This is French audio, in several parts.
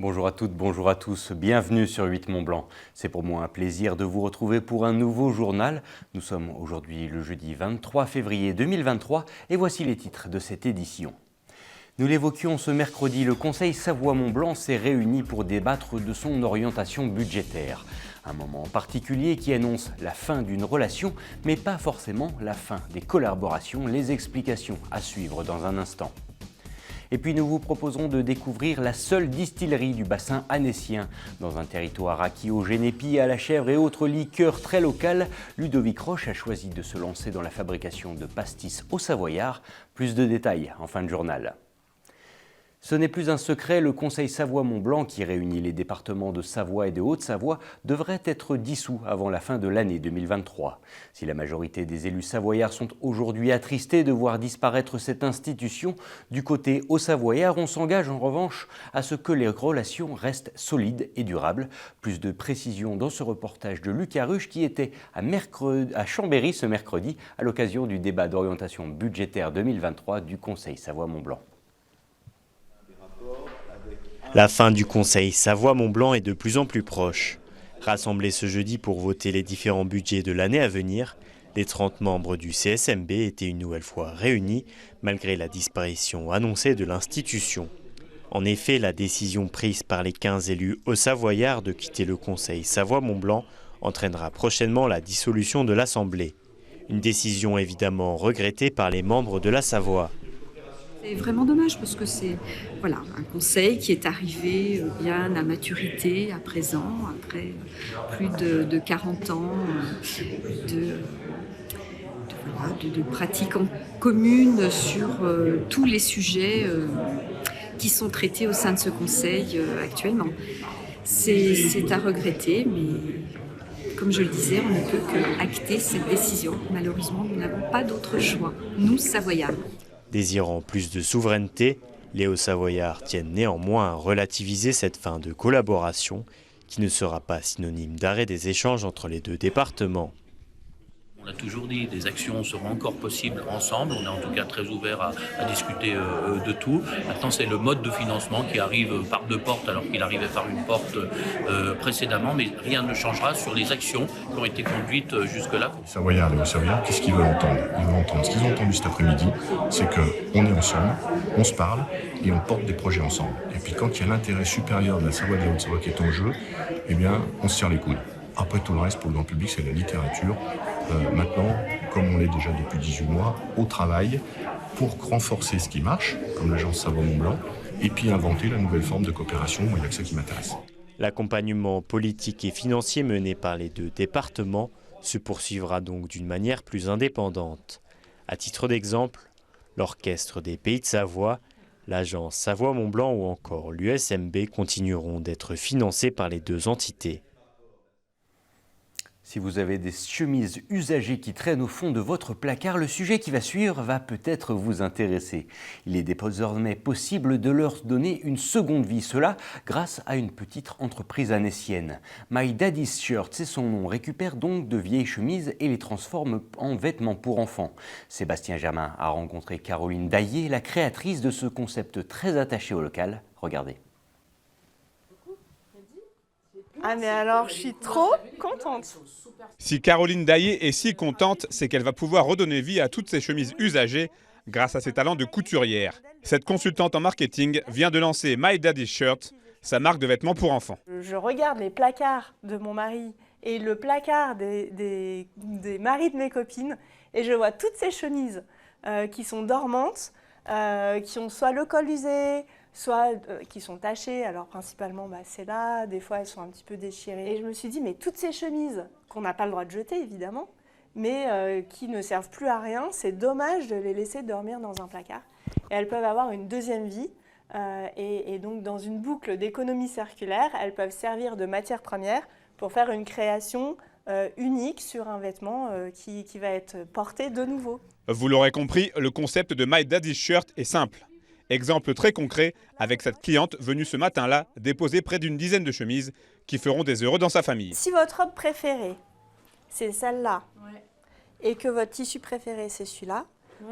Bonjour à toutes, bonjour à tous, bienvenue sur 8 Mont Blanc. C'est pour moi un plaisir de vous retrouver pour un nouveau journal. Nous sommes aujourd'hui le jeudi 23 février 2023 et voici les titres de cette édition. Nous l'évoquions ce mercredi, le Conseil Savoie-Mont-Blanc s'est réuni pour débattre de son orientation budgétaire. Un moment particulier qui annonce la fin d'une relation, mais pas forcément la fin des collaborations. Les explications à suivre dans un instant. Et puis nous vous proposerons de découvrir la seule distillerie du bassin annécien. Dans un territoire acquis au génépi, à la chèvre et autres liqueurs très locales, Ludovic Roche a choisi de se lancer dans la fabrication de pastis au Savoyard. Plus de détails en fin de journal. Ce n'est plus un secret, le Conseil Savoie-Mont-Blanc, qui réunit les départements de Savoie et de Haute-Savoie, devrait être dissous avant la fin de l'année 2023. Si la majorité des élus savoyards sont aujourd'hui attristés de voir disparaître cette institution, du côté haut-savoyard, on s'engage en revanche à ce que les relations restent solides et durables. Plus de précisions dans ce reportage de Lucas Ruche qui était à Chambéry ce mercredi à l'occasion du débat d'orientation budgétaire 2023 du Conseil Savoie-Mont-Blanc. La fin du Conseil Savoie-Mont-Blanc est de plus en plus proche. Rassemblés ce jeudi pour voter les différents budgets de l'année à venir, les 30 membres du CSMB étaient une nouvelle fois réunis, malgré la disparition annoncée de l'institution. En effet, la décision prise par les 15 élus haut-savoyards de quitter le Conseil Savoie-Mont-Blanc entraînera prochainement la dissolution de l'Assemblée. Une décision évidemment regrettée par les membres de la Savoie. C'est vraiment dommage parce que c'est un conseil qui est arrivé bien à maturité à présent, après plus de 40 ans de pratiques en commune sur tous les sujets qui sont traités au sein de ce conseil actuellement. C'est à regretter, mais comme je le disais, on ne peut que acter cette décision. Malheureusement, nous n'avons pas d'autre choix, nous, Savoyards. Désirant plus de souveraineté, les Hauts-Savoyards tiennent néanmoins à relativiser cette fin de collaboration qui ne sera pas synonyme d'arrêt des échanges entre les deux départements. On l'a toujours dit, des actions seront encore possibles ensemble. On est en tout cas très ouvert à discuter de tout. Maintenant, c'est le mode de financement qui arrive par deux portes alors qu'il arrivait par une porte précédemment. Mais rien ne changera sur les actions qui ont été conduites jusque-là. Les Savoyards et les Hauts-Savoyards, qu'est-ce qu'ils veulent entendre? Ils veulent entendre. Ce qu'ils ont entendu cet après-midi, c'est qu'on est ensemble, on se parle et on porte des projets ensemble. Et puis quand il y a l'intérêt supérieur de la Savoie et de la Haute-Savoie qui est en jeu, eh bien, on se tire les coudes. Après, tout le reste, pour le grand public, c'est la littérature. Maintenant, comme on l'est déjà depuis 18 mois, au travail pour renforcer ce qui marche, comme l'agence Savoie-Mont-Blanc, et puis inventer la nouvelle forme de coopération. Moi, il n'y a que ça qui m'intéresse. L'accompagnement politique et financier mené par les deux départements se poursuivra donc d'une manière plus indépendante. À titre d'exemple, l'Orchestre des Pays de Savoie, l'agence Savoie-Mont-Blanc ou encore l'USMB continueront d'être financés par les deux entités. Si vous avez des chemises usagées qui traînent au fond de votre placard, le sujet qui va suivre va peut-être vous intéresser. Il est désormais possible de leur donner une seconde vie, cela grâce à une petite entreprise annécienne. My Daddy's Shirt, c'est son nom, récupère donc de vieilles chemises et les transforme en vêtements pour enfants. Sébastien Germain a rencontré Caroline Daillé, la créatrice de ce concept très attaché au local. Regardez. Ah mais alors, je suis trop contente. Si Caroline Daillé est si contente, c'est qu'elle va pouvoir redonner vie à toutes ses chemises usagées grâce à ses talents de couturière. Cette consultante en marketing vient de lancer My Daddy's Shirt, sa marque de vêtements pour enfants. Je regarde les placards de mon mari et le placard des maris de mes copines et je vois toutes ces chemises qui sont dormantes, qui ont soit le col usé, soit qui sont tachées, alors principalement c'est là, des fois elles sont un petit peu déchirées. Et je me suis dit, mais toutes ces chemises, qu'on n'a pas le droit de jeter évidemment, mais qui ne servent plus à rien, c'est dommage de les laisser dormir dans un placard. Et elles peuvent avoir une deuxième vie, et donc dans une boucle d'économie circulaire, elles peuvent servir de matière première pour faire une création unique sur un vêtement qui va être porté de nouveau. Vous l'aurez compris, le concept de My Daddy's Shirt est simple. Exemple très concret avec cette cliente venue ce matin-là déposer près d'une dizaine de chemises qui feront des heureux dans sa famille. Si votre robe préférée, c'est celle-là, et que votre tissu préféré, c'est celui-là,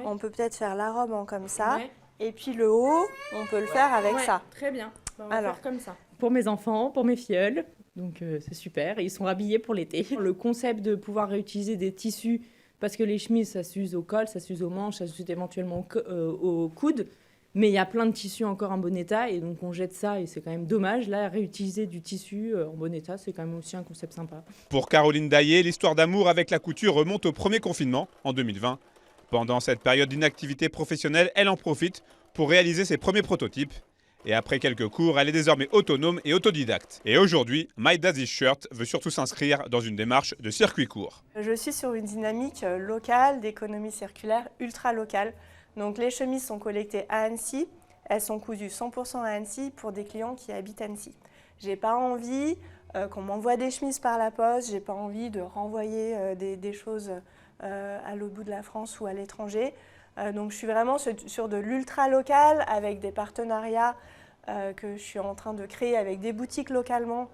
on peut peut-être faire la robe en comme ça, et puis le haut, on peut le faire avec ça. Très bien, on va faire comme ça. pour mes enfants, pour mes filleuls. Donc c'est super, et ils sont rhabillés pour l'été. Le concept de pouvoir réutiliser des tissus, parce que les chemises, ça s'use au col, ça s'use aux manches, ça s'use éventuellement au coude. Mais il y a plein de tissus encore en bon état, et donc on jette ça, et c'est quand même dommage. Là, réutiliser du tissu en bon état, c'est quand même aussi un concept sympa. Pour Caroline Daillé, l'histoire d'amour avec la couture remonte au premier confinement, en 2020. Pendant cette période d'inactivité professionnelle, elle en profite pour réaliser ses premiers prototypes. Et après quelques cours, elle est désormais autonome et autodidacte. Et aujourd'hui, My Daddy's Shirt veut surtout s'inscrire dans une démarche de circuit court. Je suis sur une dynamique locale, d'économie circulaire, ultra locale. Donc les chemises sont collectées à Annecy, elles sont cousues 100% à Annecy pour des clients qui habitent Annecy. J'ai pas envie qu'on m'envoie des chemises par la poste, j'ai pas envie de renvoyer des choses à l'autre bout de la France ou à l'étranger. Donc je suis vraiment sur de l'ultra local avec des partenariats que je suis en train de créer avec des boutiques localement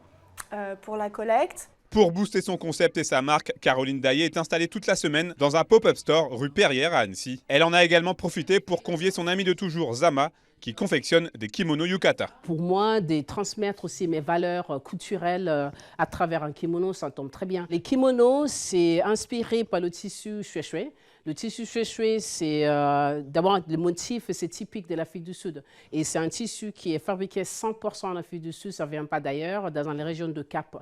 pour la collecte. Pour booster son concept et sa marque, Caroline Daillé est installée toute la semaine dans un pop-up store rue Perrière à Annecy. Elle en a également profité pour convier son amie de toujours Zama, qui confectionne des kimonos yukata. Pour moi, de transmettre aussi mes valeurs culturelles à travers un kimono, ça tombe très bien. Les kimonos, c'est inspiré par le tissu shui-shui. Le tissu shui-shui, c'est d'abord le motif, c'est typique de l'Afrique du Sud. Et c'est un tissu qui est fabriqué 100% en Afrique du Sud, ça ne vient pas d'ailleurs, dans les régions de Cap.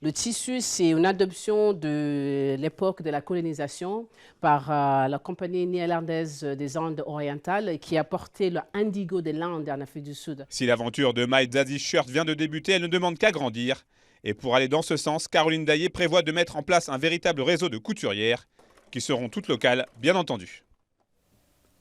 Le tissu, c'est une adoption de l'époque de la colonisation par la compagnie néerlandaise des Andes orientales qui a porté le indigo de l'Inde en Afrique du Sud. Si l'aventure de My Daddy's Shirt vient de débuter, elle ne demande qu'à grandir. Et pour aller dans ce sens, Caroline Daillé prévoit de mettre en place un véritable réseau de couturières qui seront toutes locales, bien entendu.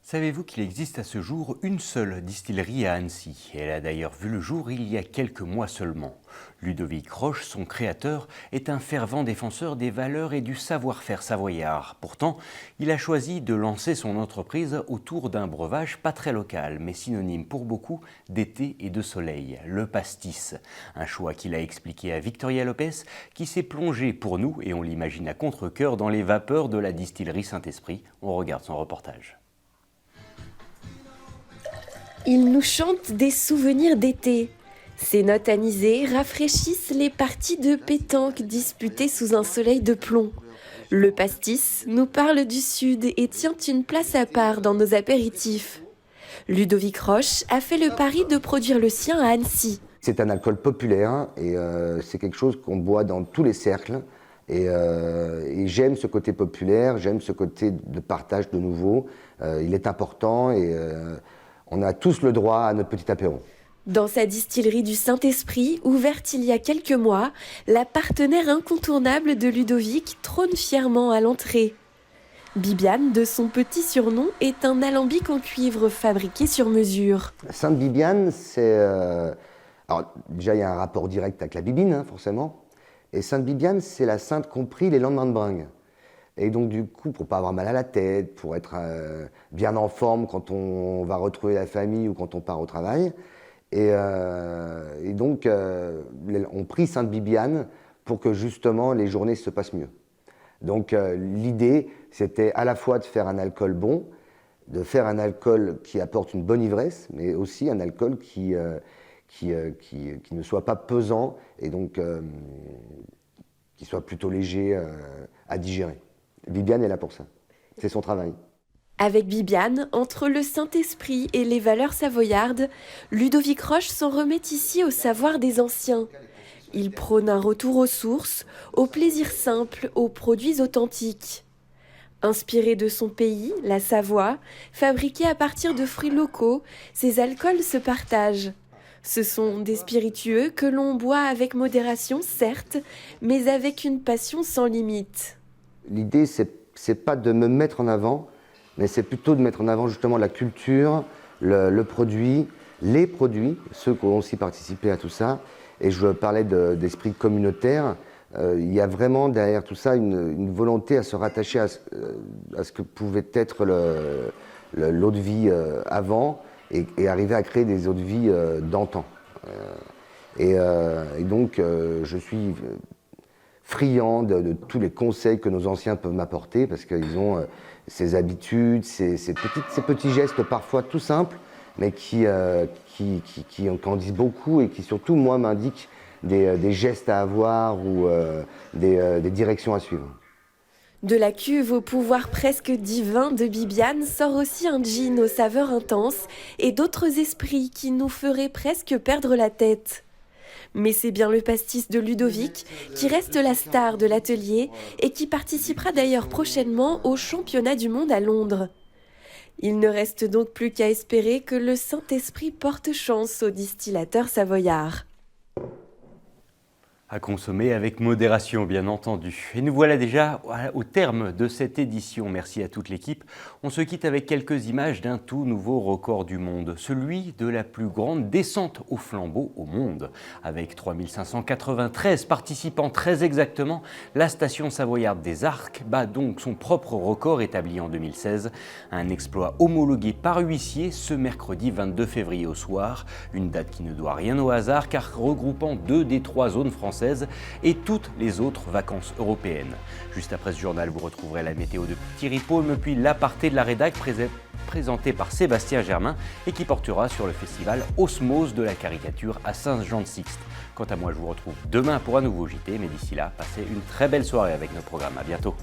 Savez-vous qu'il existe à ce jour une seule distillerie à Annecy? Elle a d'ailleurs vu le jour il y a quelques mois seulement. Ludovic Roche, son créateur, est un fervent défenseur des valeurs et du savoir-faire savoyard. Pourtant, il a choisi de lancer son entreprise autour d'un breuvage pas très local, mais synonyme pour beaucoup d'été et de soleil, le pastis. Un choix qu'il a expliqué à Victoria Lopez, qui s'est plongée pour nous, et on l'imagine à contre-cœur, dans les vapeurs de la distillerie Saint-Esprit. On regarde son reportage. Il nous chante des souvenirs d'été. Ces notes anisées rafraîchissent les parties de pétanque disputées sous un soleil de plomb. Le pastis nous parle du Sud et tient une place à part dans nos apéritifs. Ludovic Roche a fait le pari de produire le sien à Annecy. C'est un alcool populaire et c'est quelque chose qu'on boit dans tous les cercles. Et j'aime ce côté populaire, j'aime ce côté de partage de nouveau. Il est important et on a tous le droit à notre petit apéro. Dans sa distillerie du Saint-Esprit, ouverte il y a quelques mois, la partenaire incontournable de Ludovic trône fièrement à l'entrée. Bibiane, de son petit surnom, est un alambic en cuivre fabriqué sur mesure. Sainte Bibiane, c'est... Alors déjà, il y a un rapport direct avec la bibine, hein, forcément. Et Sainte Bibiane, c'est la sainte qu'on prie les lendemains de bringue. Et donc du coup, pour pas avoir mal à la tête, pour être bien en forme quand on va retrouver la famille ou quand on part au travail. Et donc, on prie Sainte Bibiane pour que justement les journées se passent mieux. Donc l'idée, c'était à la fois de faire un alcool bon, de faire un alcool qui apporte une bonne ivresse, mais aussi un alcool qui ne soit pas pesant et donc qui soit plutôt léger à digérer. Bibiane est là pour ça, c'est son travail. Avec Bibiane, entre le Saint-Esprit et les valeurs savoyardes, Ludovic Roche s'en remet ici au savoir des anciens. Il prône un retour aux sources, aux plaisirs simples, aux produits authentiques. Inspiré de son pays, la Savoie, fabriqué à partir de fruits locaux, ces alcools se partagent. Ce sont des spiritueux que l'on boit avec modération, certes, mais avec une passion sans limite. L'idée, c'est pas de me mettre en avant, mais c'est plutôt de mettre en avant justement la culture, le produit, les produits, ceux qui ont aussi participé à tout ça. Et je parlais d'esprit communautaire. Il y a vraiment derrière tout ça une volonté à se rattacher à ce que pouvait être l'eau de vie avant et arriver à créer des eaux de vie d'antan. Et donc, je suis friand de tous les conseils que nos anciens peuvent m'apporter parce qu'ils ont ces habitudes, ces petits gestes parfois tout simples, mais qui en disent beaucoup et qui surtout, moi, m'indiquent des gestes à avoir ou des directions à suivre. De la cuve au pouvoir presque divin de Bibiane sort aussi un gin aux saveurs intenses et d'autres esprits qui nous feraient presque perdre la tête. Mais c'est bien le pastis de Ludovic qui reste la star de l'atelier et qui participera d'ailleurs prochainement au championnat du monde à Londres. Il ne reste donc plus qu'à espérer que le Saint-Esprit porte chance aux distillateurs savoyards. À consommer avec modération, bien entendu. Et nous voilà déjà au terme de cette édition. Merci à toute l'équipe. On se quitte avec quelques images d'un tout nouveau record du monde, celui de la plus grande descente au flambeau au monde. Avec 3593 participants très exactement, la station savoyarde des Arcs bat donc son propre record établi en 2016. Un exploit homologué par huissier ce mercredi 22 février au soir. Une date qui ne doit rien au hasard car regroupant 2 des 3 zones françaises et toutes les autres vacances européennes. Juste après ce journal, vous retrouverez la météo de Thierry Paume, puis l'aparté de la rédac présenté par Sébastien Germain et qui portera sur le festival Osmose de la caricature à Saint-Jean-de-Sixte. Quant à moi, je vous retrouve demain pour un nouveau JT, mais d'ici là, passez une très belle soirée avec nos programmes. À bientôt.